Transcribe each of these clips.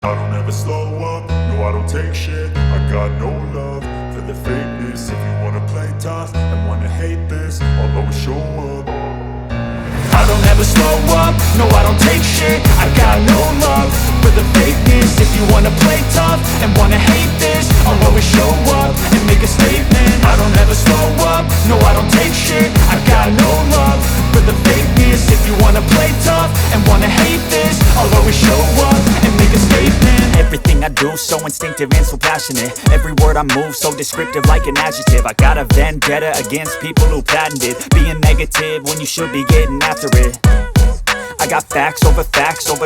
I don't ever slow up, no I don't take shit. I got no love for the fakeness. If you wanna play tough and wanna hate this, I'll always show up. I don't ever slow up, no I don't take shit. I got no love for the fakeness. If you wanna play tough and wanna hate this, I'll always show up and make a statement. I don't ever slow up, no I don't take shit. I got no love for the fakeness. If you wanna play tough and wanna hate this, I'll always show up and make a statement. Everything I do so instinctive and so passionate. Every word I move so descriptive like an adjective. I got a vendetta against people who patented being negative when you should be getting after it. I got facts over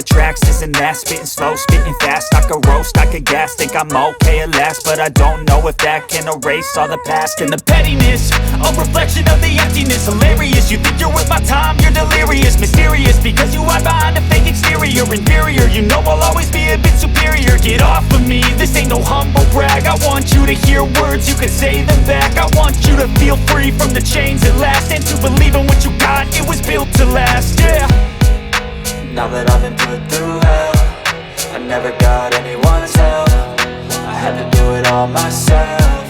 tracks, this and that. Spitting slow, spitting fast, I could roast, I could gas. Think I'm okay at last, but I don't know if that can erase all the past. And the pettiness, a reflection of the emptiness. Hilarious, you think you're worth my time, you're delirious. Mysterious, because you hide behind a fake exterior. Inferior, you know I'll always be a bit superior. Get off of me, this ain't no humble brag. I want you to hear words, you can say them back. I want you to feel free from the chains at last, and to believe in what you got, it was built to last, yeah. Now that I've been put through hell, I never got anyone's help. I had to do it all myself.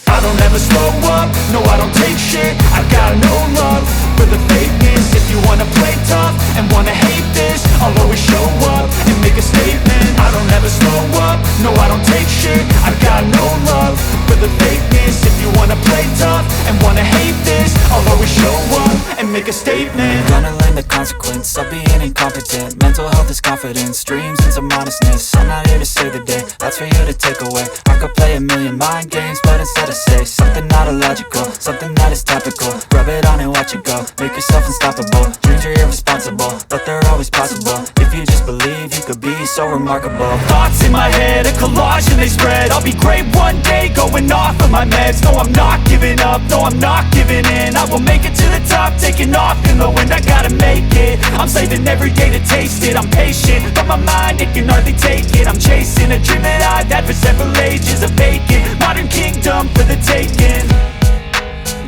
I don't ever slow up, no I don't take shit. I got no love for the fakeness. If you wanna play tough and wanna hate this, I'll always show up and make a statement. I don't ever slow up, no I don't take shit. I got no love for the fakeness. If you wanna play tough and wanna hate this, I'll always show up and make a statement. Gonna learn the consequence of being incompetent. Mental health is confidence, dreams and some honestness. I'm not here to save the day, that's for you to take away. I could play a million mind games, but instead I say something not illogical, something that is topical. Rub it on and watch it go, make yourself unstoppable. Dreams are irresponsible, but they're always possible. If you just believe, you could be so remarkable. Thoughts in my head, a collage and they spread. I'll be great one day, going off of my meds. No, I'm not giving up, no, I'm not giving in. I will make it to the top, taking off in the wind. I gotta make it, I'm saving every day to taste it. I'm patient, but my mind, it can hardly take it. I'm chasing a dream that I've had for several ages. A vacant, modern kingdom for the taking.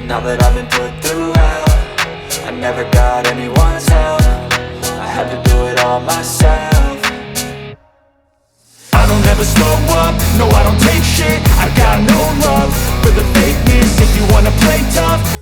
Now that I've been put through hell, I never got anyone's help. I had to do it all myself. I don't ever slow up, no I don't take shit. I got no love for the fakeness. If you wanna play tough,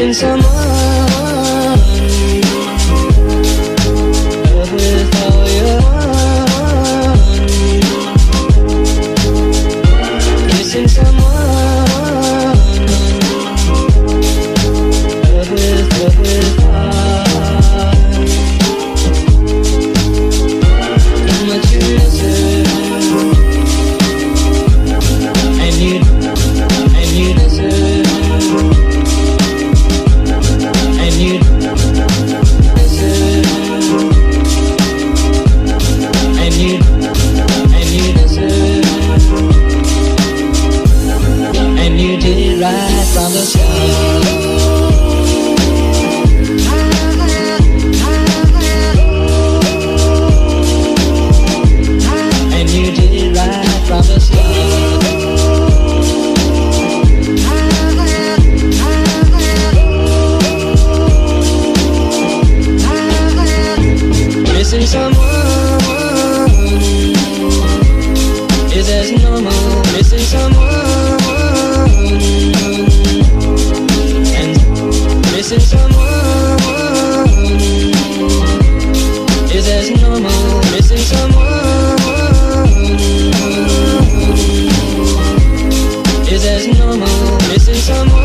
Missing someone, love with all your heart. Missing someone, love with heart. How much you miss it, and you deserve. Right from the start, and you did it right from the start. Missing someone is as normal. Missing someone. Missing someone is as normal. Missing someone is as normal. Missing someone.